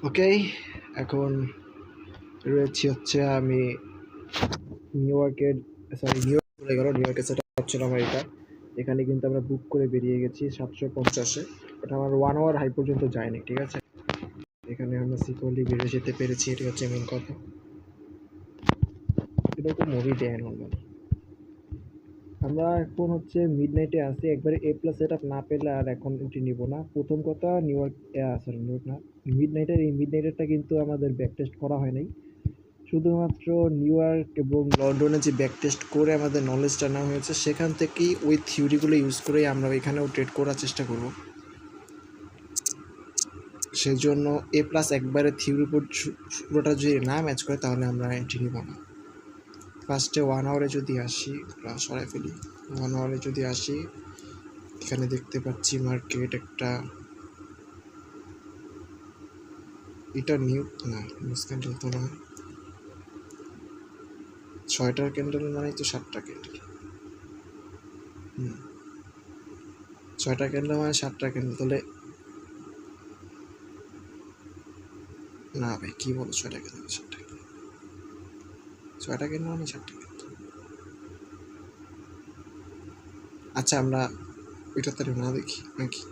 ওকে, এখন রয়েছি হচ্ছে আমি নিউ ইয়র্কের নিউ ইয়র্ক বলে গেল নিউ ইয়র্কের সেটা হচ্ছিল আমার এটা। এখানে কিন্তু আমরা বুক করে বেরিয়ে গেছি 750-এ। এটা আমার 1 আওয়ার হাই পর্যন্ত যায়নি, ঠিক আছে। এখানে আমরা সিকিউরলি বেরিয়ে যেতে পেরেছি, এটি হচ্ছে মেন কথা। এরকম মুভি দেয় নর্মালি। আমরা এখন হচ্ছে মিড নাইটে আসি, একবারে A+ সেট আপ না পেলে আর এখন উঠে নিব না। প্রথম কথা new York, sorry new York না, মিড নাইটেরটা কিন্তু আমাদের ব্যাক টেস্ট করা হয় নাই। শুধুমাত্র নিউ ইয়র্ক এবং লন্ডনে যে ব্যাক টেস্ট করে আমাদের নলেজটা নেওয়া হয়েছে, সেখান থেকেই ওই থিওরিগুলো ইউজ করেই আমরা এখানেও ট্রেড করার চেষ্টা করব। সেজন্য A+ একবারে থিওরি পুরোটা যদি না ম্যাচ করে তাহলে আমরা এন্ট্রি নিব না। ফার্স্টে 1 আওয়ারে যদি আসি, সরাই ফেলি, 1 আওয়ারে যদি আসি, এখানে দেখতে পাচ্ছি মার্কেট একটা, এটা নিউ না, নিউজ ক্যান্ডেল তো না, 6টার ক্যান্ডেল মানে তো 7টা ক্যান্ডেল। 6টা ক্যান্ডেল মানে 7টা ক্যান্ডেল, তাহলে না ভাই, কি বলো, 6টা ক্যান্ডেল 7টা ক্যান্ডেল, 6টা ক্যান্ডেল মানে 7টা ক্যান্ডেল। আচ্ছা, আমরা ওইটা তাহলে না দেখি নাকি?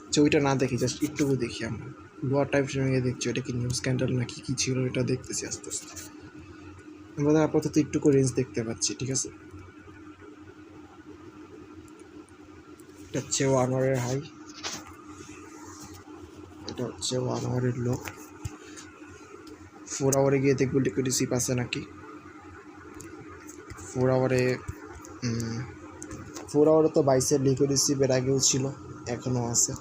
আচ্ছা, ওইটা না দেখি, জাস্ট একটুকু দেখি আমরা। লোয়ার টাইম ফ্রেমে দেখছি ওটা কি নিউজ ক্যান্ডেল নাকি কি ছিল, এটা দেখতেছি আস্তে আস্তে। আমরা আপাতত একটুকু রেঞ্জ দেখতে পাচ্ছি, ঠিক আছে। এটা হচ্ছে 1 আওয়ারের হাই, এটা হচ্ছে 1 আওয়ারের লো। 4 আওয়ারে গিয়ে দেখবো লিকুইডিটি আছে নাকি। 4 আওয়ারে 4 আওয়ারে তো বাইসের লিকুইডিটি এর আগেও ছিল, এখনও আছে।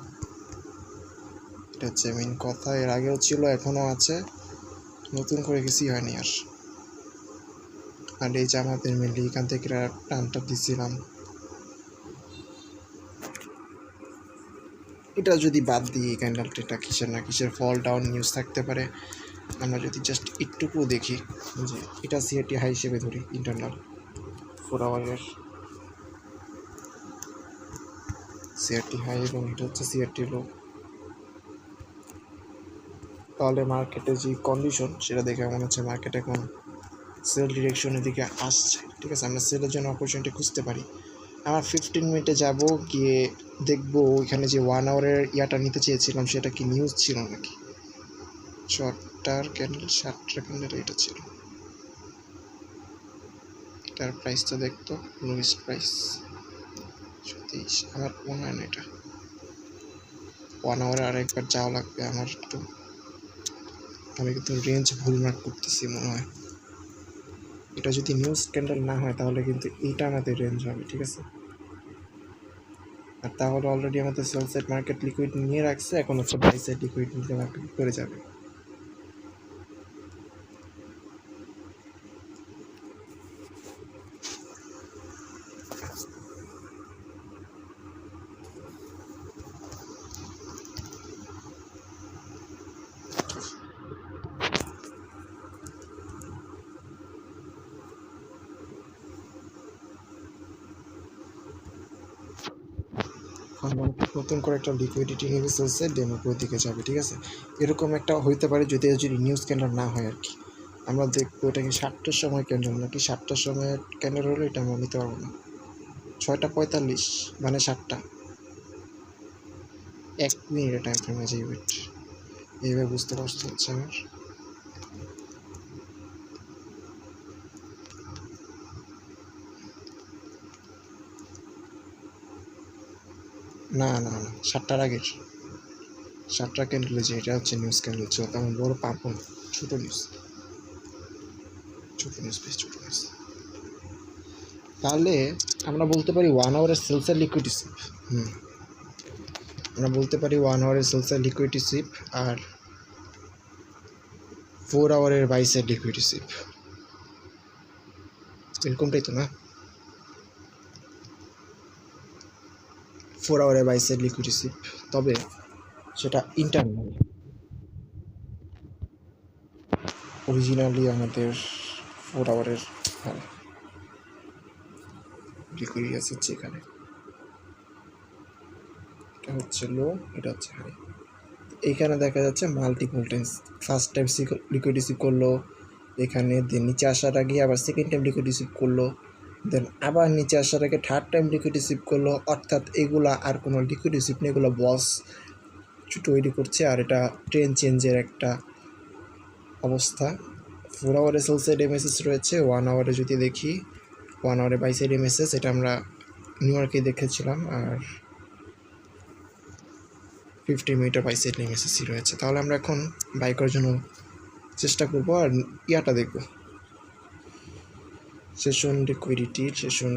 এটা হচ্ছে মেন কথা, এর আগেও ছিল, এখনও আছে, নতুন করে কিছুই হয়নি আর। আর এই যে আমাদের মেনলি এখান থেকে টানটা দিছিলাম, এটা যদি বাদ দিই, এই ক্যান্ডেলটা কিসের না কিসের ফল ডাউন নিউজ থাকতে পারে। আমরা যদি জাস্ট একটুকু দেখি, যে এটা সিআরটি হাই হিসেবে ধরি, ইন্টারনাল 4 আওয়ারের সিআরটি হাই এবং এটা হচ্ছে সিআরটি লো, তাহলে মার্কেটের যে কন্ডিশন সেটা দেখে মনে হচ্ছে মার্কেট এখন সেল ডিরেকশনের দিকে আসছে, ঠিক আছে। আমরা সেলের জন্য অপরচুনিটি খুঁজতে পারি। আমরা 15 মিনিটে যাব, গিয়ে দেখবো ওইখানে যে 1 আওয়ারের ইয়াটা নিতে চেয়েছিলাম সেটা কি নিউজ ছিল নাকি। 7টার ক্যান্ডেল এটা ছিল, এটার প্রাইসটা দেখতো, লোয়েস্ট প্রাইস 27, আমার মনে হয় না এটা। 1 আওয়ারে আরেকবার যাওয়া লাগবে আমার একটু, আমি কিন্তু রেঞ্জ ভুল মার্ক করতেছি মনে হয়। এটা যদি নিউজ ক্যান্ডেল না হয় তাহলে কিন্তু এইটা আমাদের রেঞ্জ হবে, ঠিক আছে। আর তাহলে অলরেডি আমাদের সেল সাইড মার্কেট লিকুইড নিয়ে রাখছে, এখন হচ্ছে বাই সাইড লিকুইড নিতে মার্কেট করে যাবে। নতুন করে একটা লিকুইডিটি নিয়ে চলছে, ডেমোর দিকে যাবে, ঠিক আছে। এরকম একটা হইতে পারে যদি নিউজ ক্যান্ডেল না হয় আর কি। আমরা দেখবো এটা কি 7টার সময় ক্যান্ডেল নাকি 7টার সময় ক্যান্ডেল হলো, এটা আমরা নিতে পারবো না। 6টা 45 মানে 7টা, 1 মিনিটের টাইম ফ্রেমে যাই, ওয়েট, এইভাবে বুঝতে কষ্ট হচ্ছে আমার। না না না, 7টার আগের, 7টা ক্যান্ডেল, যে এটা হচ্ছে নিউজ ক্যান্ডেল, তেমন বড় পাবো না, ছোটো নিউজ, ছোটো নিউজ। তাহলে আমরা বলতে পারি 1 আওয়ারের সেলসের লিকুইডিটি সিপ, আমরা বলতে পারি 1 আওয়ারের সেলসের লিকুইডিটি সিপ আর 4 আওয়ারের বাইসের লিকুইডিটি সিপ, এরকমটাই তো না। 4 আওয়ারের বাইসের লিকুইডিটি সিপ, তবে সেটা ইন্টারনাল, অরিজিনালি আমাদের 4 আওয়ারের লিকুইডিটি আছে হচ্ছে এখানে, এটা হচ্ছে লো, এটা হচ্ছে হাই। এইখানে দেখা যাচ্ছে multiple Times, first time liquid receive করলো এখানে, দেন নিচে আসার আগে আবার সেকেন্ড টাইম লিকুইড রিসিভ করলো, দেন আবার নিচে আসার আগে থার্ড টাইম লিকুইড রিসিভ করলো। অর্থাৎ এগুলা আর কোনো লিকুইড রিসিভ নেই, এগুলো বস তৈরি করছে। আর এটা ট্রেন চেঞ্জের একটা অবস্থা। 4 আওয়ারে সেল সাইড এমএসএস রয়েছে, 1 আওয়ারে যদি দেখি 1 আওয়ারে বাই সাইড এমএসএস, এটা আমরা নিউ ইয়র্কে দেখেছিলাম। আর 50 মিনিটের বাই সাইড এমএসএসি রয়েছে। তাহলে আমরা এখন বাই করার জন্য চেষ্টা করবো আর ইয়াটা দেখব, সেশন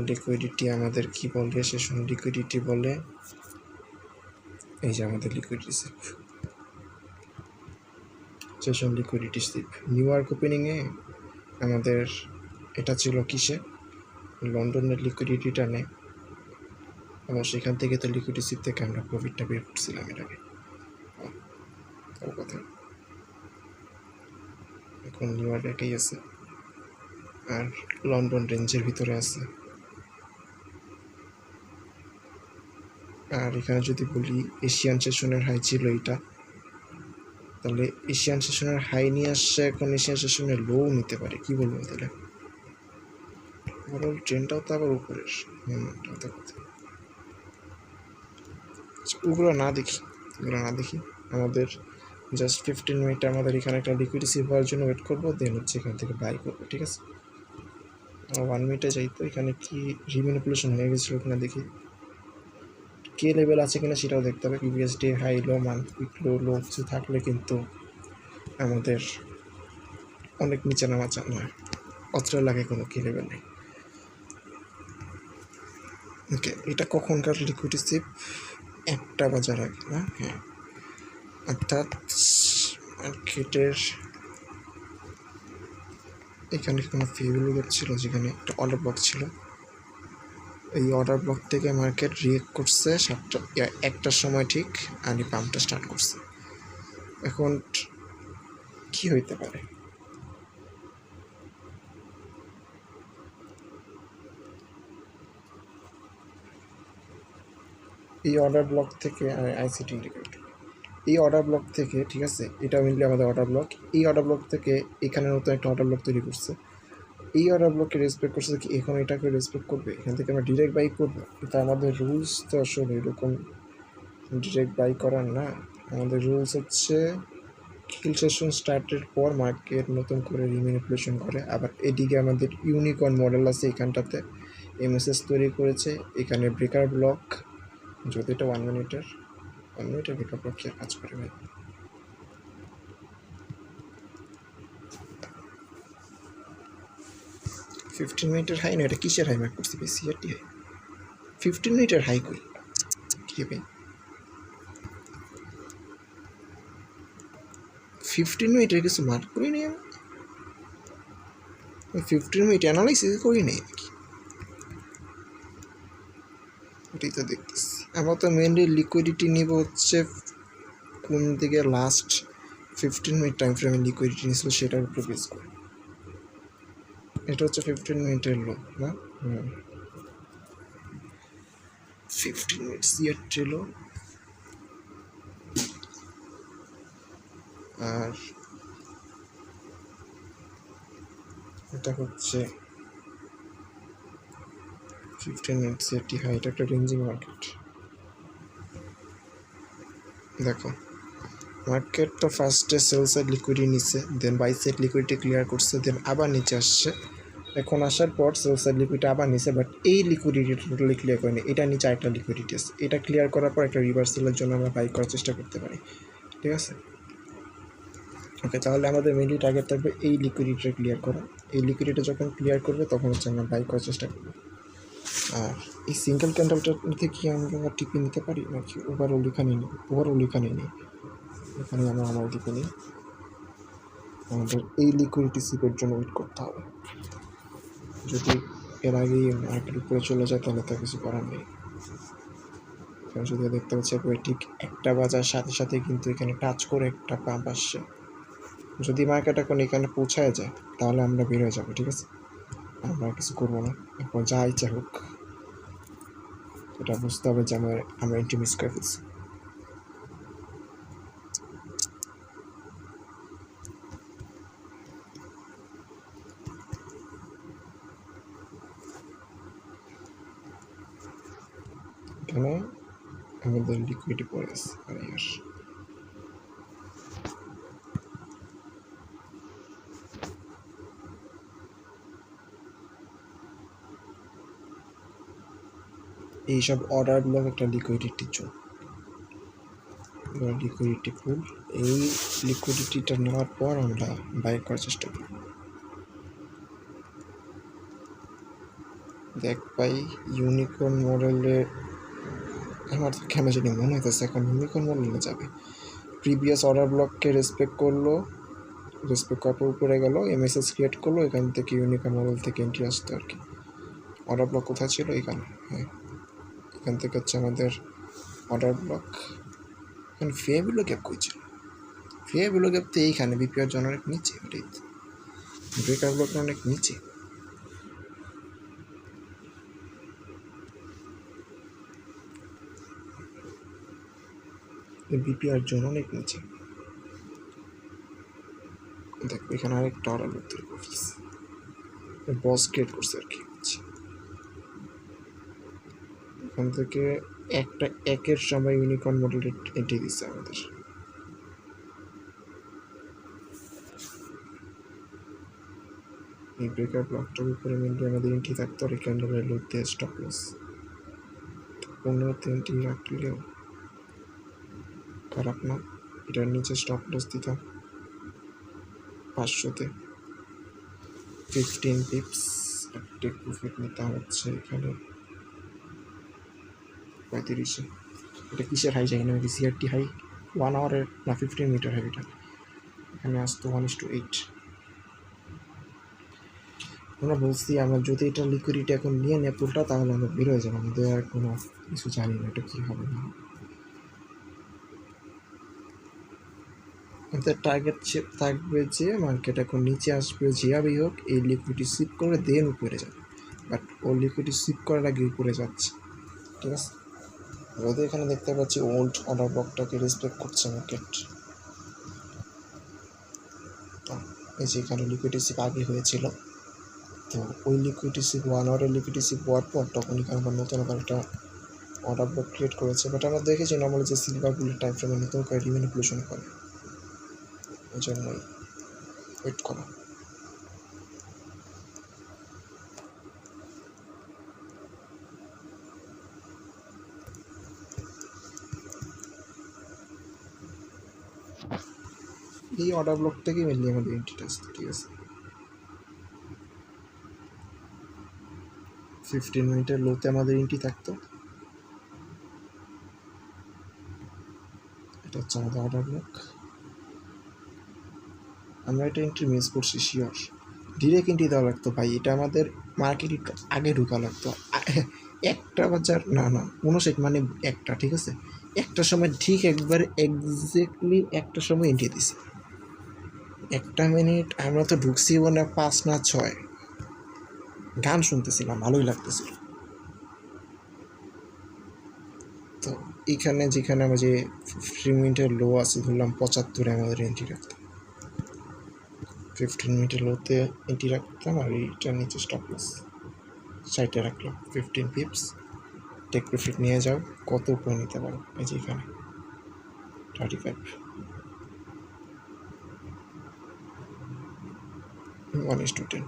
লিকুইডিটি আমাদের কি বলে, সেশন লিকুইডিটি বলে এই যে আমাদের liquidity sweep, session liquidity sweep New York ওপেনিংয়ে আমাদের এটা ছিল কিসে, লন্ডনের লিকুইডিটিটা নেই, এবং সেখান থেকে তো লিকুইডিটি সিপ থেকে আমরা প্রফিটটা বের করছিলাম এটাকে কথা। এখন নিউ ইয়র্ক একাই আছে আর লন্ডন রেঞ্জের ভিতরে আছে। আর এখানে যদি বলি এশিয়ান সেশনের হাই ছিল এইটা, তাহলে এশিয়ান সেশনের হাই নিয়ে আসছে, এখন এশিয়ান সেশনের লো নিতে পারে, কি বলবো তাহলে। ওভারঅল ট্রেনটাও তো আবার উপরের, ওগুলো না দেখি আমাদের জাস্ট 15 মিনিট আমাদের এখানে একটা লিকুইডিটি হওয়ার জন্য ওয়েট করবো, দেন হচ্ছে এখান থেকে বাই করবো, ঠিক আছে। 1 মিনিটে যাই তো এখানে কি রিম্যানিপুলেশন হয়ে গেছিলো কিনা দেখি, কে লেভেল আছে কিনা সেটাও দেখতে হবে। Previous day high low, month low কিছু থাকলে কিন্তু আমাদের অনেক নিচে নামা নয়, অত্র লাগে কোনো কি লেভেল নেই। ওকে, এটা কখনকার লিকুইডিটি সিপ 1টা বাজার আগে না, হ্যাঁ, অর্থাৎ মার্কেটের এখানে কোনো ফেভিল ছিল যেখানে একটা অর্ডার ব্লক ছিল, এই অর্ডার ব্লক থেকে মার্কেট রিয়েক্ট করছে 1টার সময় ঠিক, আর পাম্পটা স্টার্ট করছে। এখন কি হইতে পারে, এই অর্ডার ব্লক থেকে আইসিটি ইন্ডিকেটর, এই অর্ডার ব্লক থেকে, ঠিক আছে, এটা মেনলি আমাদের অর্ডার ব্লক, এই অর্ডার ব্লক থেকে এখানে নতুন একটা অর্ডার ব্লক তৈরি করছে, এই অর্ডার ব্লককে রেসপেক্ট করছে কি এখন এটাকে রেসপেক্ট করবে, এখান থেকে আমরা ডিরেক্ট বাই করবো, এটা আমাদের রুলস তো আসলে এরকম ডিরেক্ট বাই করার না। আমাদের রুলস হচ্ছে কিল সেশন স্টার্টের পর মার্কেট নতুন করে রিম্যানিপুলেশন করে। আবার এদিকে আমাদের ইউনিকর্ন মডেল আছে, এখানটাতে এমএসএস তৈরি করেছে, এখানে ব্রেকার ব্লক, যদি এটা 1 মিনিটের ব্রেকার ব্লক কি কাজ করে ভাই, ফিফটিন মিনিটের হাই না, এটা কিসের হাই মার্ক করছি ভাই, সিআরটি হাই, 15 মিনিটের হাই কই কি ভাই, 15 মিনিটের কিছু মার্ক করি নি আমি, 15 মিনিট অ্যানালাইসিস করি নাই নাকি, এটাই তো দেখতেছি। আমরা তো মেনলি লিকুইডিটি নিব হচ্ছে কোন দিকে, লাস্ট 15 মিনিট টাইম ফ্রেমে লিকুইডিটি নিয়েছিল সেটার উপরে বেস করে, এটা হচ্ছে 15 মিনিটের লো না, 15 মিনিট সিআরটি লো। আর এটা হচ্ছে 15 মিনিট সিআরটি হাই, এটা একটা রেঞ্জিং মার্কেট। দেখো মার্কেট তো ফার্স্টে সেল সাইড লিকুইডিটি নিচ্ছে, দেন বাই সাইড লিকুইডিটি ক্লিয়ার করছে, দেন আবার নিচে আসছে, এখন আসার পর সেল সাইড লিকুইডিটি আবার নিচ্ছে, বাট এই লিকুইডিটি টোটালি ক্লিয়ার করেনি, এটা নিচে একটা লিকুইডিটি আছে, এটা ক্লিয়ার করার পর একটা রিভার্সালের জন্য আমরা বাই করার চেষ্টা করতে পারি, ঠিক আছে। ওকে, তাহলে আমাদের মেনলি টার্গেট থাকবে এই লিকুইডিটিটা ক্লিয়ার করা, এই লিকুইডিটি যখন ক্লিয়ার করবে তখন হচ্ছে আমরা বাই করার চেষ্টা করবো। আর এই সিঙ্গেল ক্যান্ডেলটার মধ্যে কি আমরা টিপে নিতে পারি নাকি ওভারঅল এখানে নিই, ওভারঅল এখানে নিই, এখানে আমরা আমার টিপে নিই, আমাদের এই লিকুইডিটি সিপের জন্য ওয়েট করতে হবে, যদি এর আগেই মার্কেট উপরে চলে যায় তাহলে তো কিছু করার নেই। এখানে যদি দেখতে পাচ্ছি ঠিক 1টা বাজার সাথে সাথে কিন্তু এখানে টাচ করে একটা পাম্প আসছে, যদি মার্কেট এখন এখানে পৌঁছায় যায় তাহলে আমরা বের হয়ে যাবো, ঠিক আছে, আমরা কিছু করবো না, এখন যা ইচ্ছা হোক, এটা বুঝতে হবে যে আমরা এন্ট্রি মিস করে ফেলছি। এখানে আমাদের লিকুইড পড়ে আছে আর এইসব অর্ডার ব্লক একটা লিকুইডিটির জন্য। লিকুইডিটি ফুল, এই লিকুইডিটিটা নেওয়ার পর আমরা বাই করার চেষ্টা করি। দেখ ভাই, ইউনিকর্ন মডেলের আমার তো কেন জানি মনে হইতেছে এখন ইউনিকর্ন মডেলে যাবে। প্রিভিয়াস অর্ডার ব্লককে রেসপেক্ট করলো, রেসপেক্ট করার পর উপরে গেল, এমএসএস ক্রিয়েট করলো, এখান থেকে ইউনিকর্ন মডেল থেকে এন্ট্রি আসতো আর কি। অর্ডার ব্লক কোথায় ছিল? এখানে। হ্যাঁ, এখান থেকে হচ্ছে আমাদের অর্ডার ব্লক। এখানে ফেবিলো গ্যাপ কইছিল, ফেবিলো গ্যাপ তো এইখানে বিপিআর জন্য অনেক নিচে, ব্রেকার ব্লক অনেক নিচে। বিপিআর জন্য অনেক নিচে। দেখ এখানে আরেকটা অর্ডার ব্লক তৈরি করছে, বস ক্রিয়েট করছে আর কি। এখান থেকে একটা একের সময় ইউনিকর্ন মডেল এন্ট্রি দিচ্ছে আমাদের। এই ব্রেকার ব্লকটার উপরে মেনলি আমাদের এন্ট্রি থাকতো, আর এই ক্যান্ডেলের লোতে স্টপ লস 15তে এন্ট্রি রাখলেও খারাপ না। এটার নিচে স্টপ লস দিতাম 500-তে 15 পিপস। টেক প্রফিট নিতাম হচ্ছে এখানে 35-এ। এটা কিসের হাই যাই না, সিআরটি হাই 1 আওয়ারের না 15 মিটার হাই। এটা এখানে আসতো 1:8। আমরা বলছি আমরা যদি এটা লিকুইডিটি এখন নিয়ে নেই পুলটা, তাহলে আমরা বের হয়ে যাবো। আমাদের আর কোনো কিছু জানি না এটা কী হবে না। আমাদের টার্গেট থাকবে যে মার্কেট এখন নিচে আসবে, যেভাবেই হোক এই লিকুইডিটি সিপ করে দেন উপরে যাবে। বাট ও লিকুইডিটি সিপ করার আগে উপরে যাচ্ছে, ঠিক আছে। যদি এখানে দেখতে পাচ্ছি ওল্ড অর্ডার ব্লকটাকে রেসপেক্ট করছে মার্কেট। এই যে এখানে লিকুইডিটি সিপ আগে হয়েছিল, তো ওই লিকুইডিটি সিপ 1 আওয়ারের লিকুইডিটি সিপ হওয়ার পর তখন এখানে আবার নতুন আবার একটা অর্ডার ব্লক ক্রিয়েট করেছে। বাট আমরা দেখেছি নর্মালি যে সিলভার বুলেট টাইম ফ্রেমে নতুন করে রিম্যানিপুলেশন করে, এই জন্যই ওয়েট করা। এই অর্ডার ব্লক থেকেই মেনলি আমাদের এন্ট্রিটা আসতো, ঠিক আছে। 15 মিনিটের লোতে আমাদের এন্ট্রি থাকতো। এটা হচ্ছে আমাদের অর্ডার ব্লক। আমরা এটা এন্ট্রি মিস করছি শিওর, ডিরেক্ট এন্ট্রি দেওয়া লাগতো ভাই। এটা আমাদের মার্কেট একটু আগে ঢোকা লাগতো, 1টা বাজার না 59 মানে 1টা, ঠিক আছে। 1টার সময় ঠিক একবার এক্স্যাক্টলি 1টার সময় এন্ট্রি দিছি। 1টা মিনিট আমরা তো ঢুকছি মানে 5 না 6, গান শুনতেছিলাম, ভালোই লাগতেছিল। তো এখানে যেখানে আমরা যে 15 মিনিটের লো আছে ধরলাম 75-এ আমাদের এন্ট্রি রাখতাম, 15 মিনিটের লোতে এন্ট্রি রাখতাম। আর এইটার নিচে স্টপ লস 60-এ রাখলাম 15 পিপস। টেক প্রফিট নিয়ে যাও, কত উপরে নিতে পারো। এই যে এখানে 35, 1:10।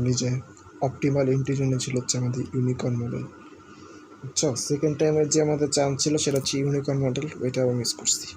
নিজে অপটিমাল এন্ট্রির জন্য ছিল হচ্ছে আমাদের ইউনিকর্ন মডেল। আচ্ছা, সেকেন্ড টাইমের যে আমাদের চান্স ছিল সেটা হচ্ছে ইউনিকর্ন মডেল, ওইটাও মিস করছি।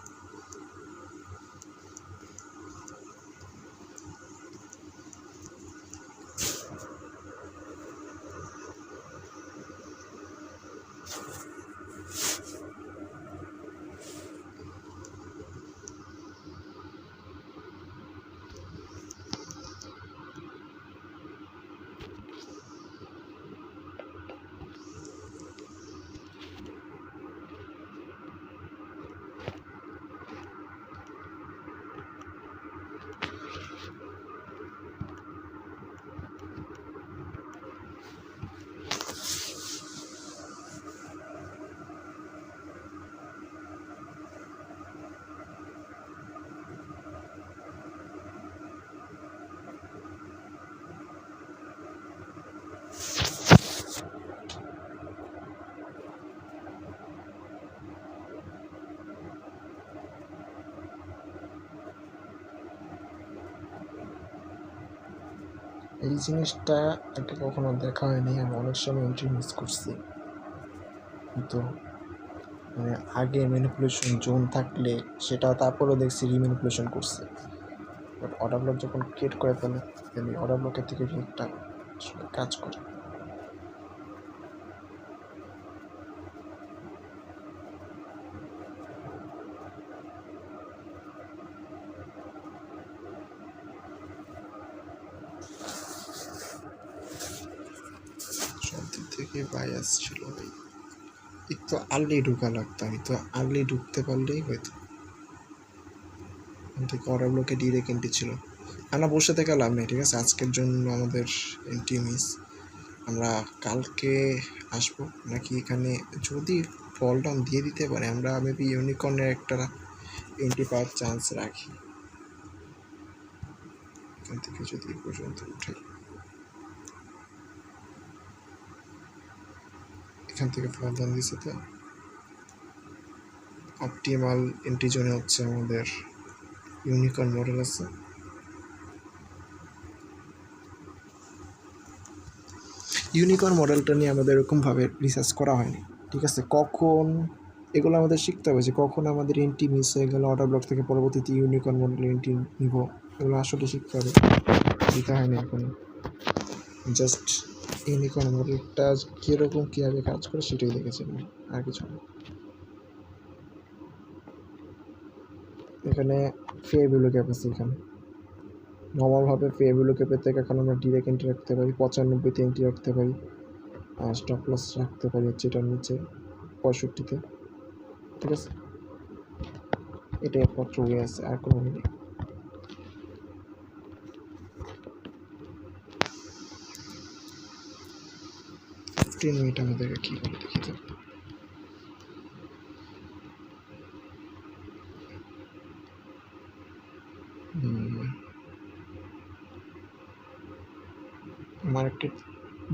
এই জিনিসটা আগে কখনো দেখা হয়নি, আমি অনেক সময় এন্ট্রি মিস করছি। কিন্তু মানে আগে ম্যানিপুলেশন জোন থাকলে সেটা তারপরেও দেখছি রিম্যানিপুলেশন করছে, বাট অর্ডার ব্লক যখন ক্রিয়েট করে ফেলে এই অর্ডার ব্লকের থেকে রিগটা আসলে কাজ করে। সব দিক থেকে বায়াস ছিল ভাই, একটু আর্লি ঢুকা লাগতো, আমি তো আর্লি ঢুকতে পারলেই হয়তো থেকে অর্ডার ব্লকে ডিরেক্ট এন্ট্রি ছিল। আমরা বসে থেকে লাভ নেই, ঠিক আছে, আজকের জন্য আমাদের এন্ট্রি মিস। আমরা কালকে আসবো নাকি এখানে যদি ফল ডাউন দিয়ে দিতে পারে আমরা মেবি ইউনিকর্নের একটা এন্ট্রি পাওয়ার চান্স রাখি। এখান থেকে যদি এই পর্যন্ত উঠাই, এখান থেকে ফল ডাউন দিচ্ছে তো অপটিমাল এন্ট্রি জোনে হচ্ছে আমাদের ইউনিকর্ন মডেল আছে। ইউনিকর্ন মডেলটা নিয়ে আমাদের এরকমভাবে রিসার্চ করা হয়নি, ঠিক আছে। কখন এগুলো আমাদের শিখতে হবে যে কখন আমাদের এন্ট্রি মিস হয়ে গেলে অর্ডার ব্লক থেকে পরবর্তীতে ইউনিকর্ন মডেল এন্ট্রি নিব, এগুলো আসলে শিখতে হবে, দিতে হয়নি এখন। জাস্ট ইউনিকর্ন মডেলটা কীরকম কীভাবে কাজ করে সেটাই দেখেছেন, আর কিছু না। এখানে ফেয়ার ভ্যালু ক্যাপ আছে, এখানে নর্মালভাবে ফেয়ার ভ্যালু ক্যাপের থেকে এখন আমরা ডিরেক্ট এন্ট্রি রাখতে পারি, 95তে এন্ট্রি রাখতে পারি, আর স্টপ লস রাখতে পারি হচ্ছে এটার নিচে 65-তে, ঠিক আছে। এটা একমাত্র ওয়ে আছে, আর কোনো নেই। মিনিট আমাদেরকে কী করে দেখি তো, মার্কেট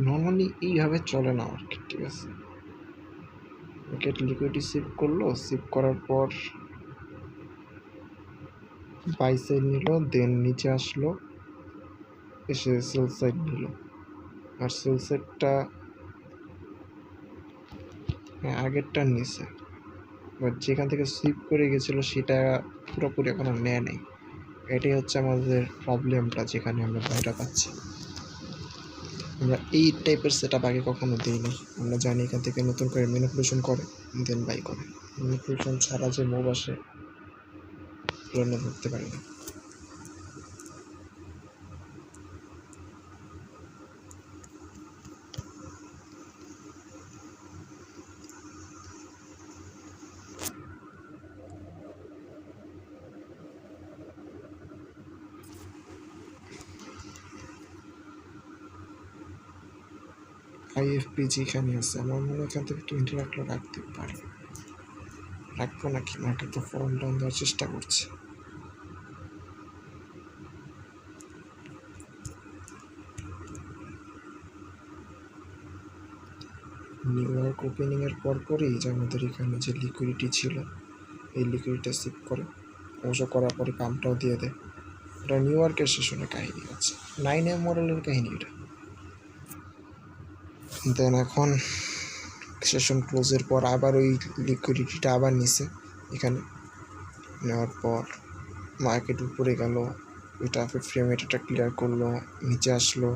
নর্মালি এইভাবে চলে না মার্কেট, ঠিক আছে। মার্কেট লিকুইডিটি সিপ করলো, সিপ করার পর বাই সাইড নিল, দেন নিচে আসলো, এসে সেল সাইড নিল, আর সেল সাইডটা আগেরটার নিচে, বাট যেখান থেকে সুইপ করে গেছিলো সেটা পুরোপুরি এখনো নেয় নেই। এটাই হচ্ছে আমাদের প্রবলেমটা, যেখানে আমরা ভয়টা পাচ্ছি। আমরা এই টাইপের সেট আপ আগে কখনো দিইনি, আমরা জানি এখান থেকে নতুন করে ম্যানিপুলেশন করে দেন বাই করে, ম্যানিপুলেশন ছাড়া যে মুভ আসে এগুলো ধরতে পারি না। আইএফপিজি এখানে আছে, আমার মনে হয় এখান থেকে 20 রাখলে রাখতে পারি, রাখবো নাকি, মার্কেট তো ফল ডাউন দেওয়ার চেষ্টা করছে। নিউ ইয়র্ক ওপেনিংয়ের পরপরই যে আমাদের এখানে যে লিকুইডিটি ছিল এই লিকুইডিটি সিপ করে, অবশ্য করার পরে পাম্পটাও দিয়ে দেয়। এটা নিউ ইয়র্কের সেশনের কাহিনী হচ্ছে, 9M মডেলের কাহিনী এটা। দেন এখন সেশন ক্লোজের পর আবার ওই লিকুইডিটিটা আবার নিছে, এখানে নেওয়ার পর মার্কেট উপরে গেল, ওইটা 50 মিনিটটা ক্লিয়ার করলো, নিচে আসলো,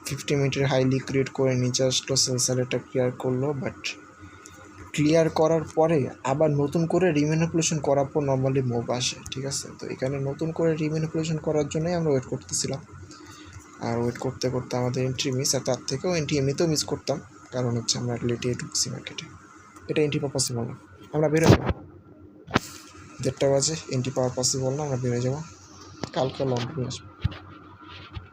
50 মিনিটের হাই লিকুইড করে নিচে আসলো, সেন্সারটা ক্লিয়ার করলো, বাট ক্লিয়ার করার পরে আবার নতুন করে রিম্যানিপুলেশন করার পর নর্মালি মুভ আসে, ঠিক আছে। তো এখানে নতুন করে রিম্যানিপুলেশন করার জন্যই আমরা ওয়েট করতেছিলাম, আর ওয়েট করতে করতে আমাদের এন্ট্রি মিস, আর তার থেকেও এন্ট্রি এমনিতেও মিস করতাম, কারণ হচ্ছে আমরা লেটে ঢুকছি মার্কেটে। এটা এন্ট্রি পাওয়া পসিবল না, আমরা বেরো যাবো 1:30 বাজে, এন্ট্রি পাওয়া পসিবল না, আমরা বেরো যাবো, কালকে লং আসবো।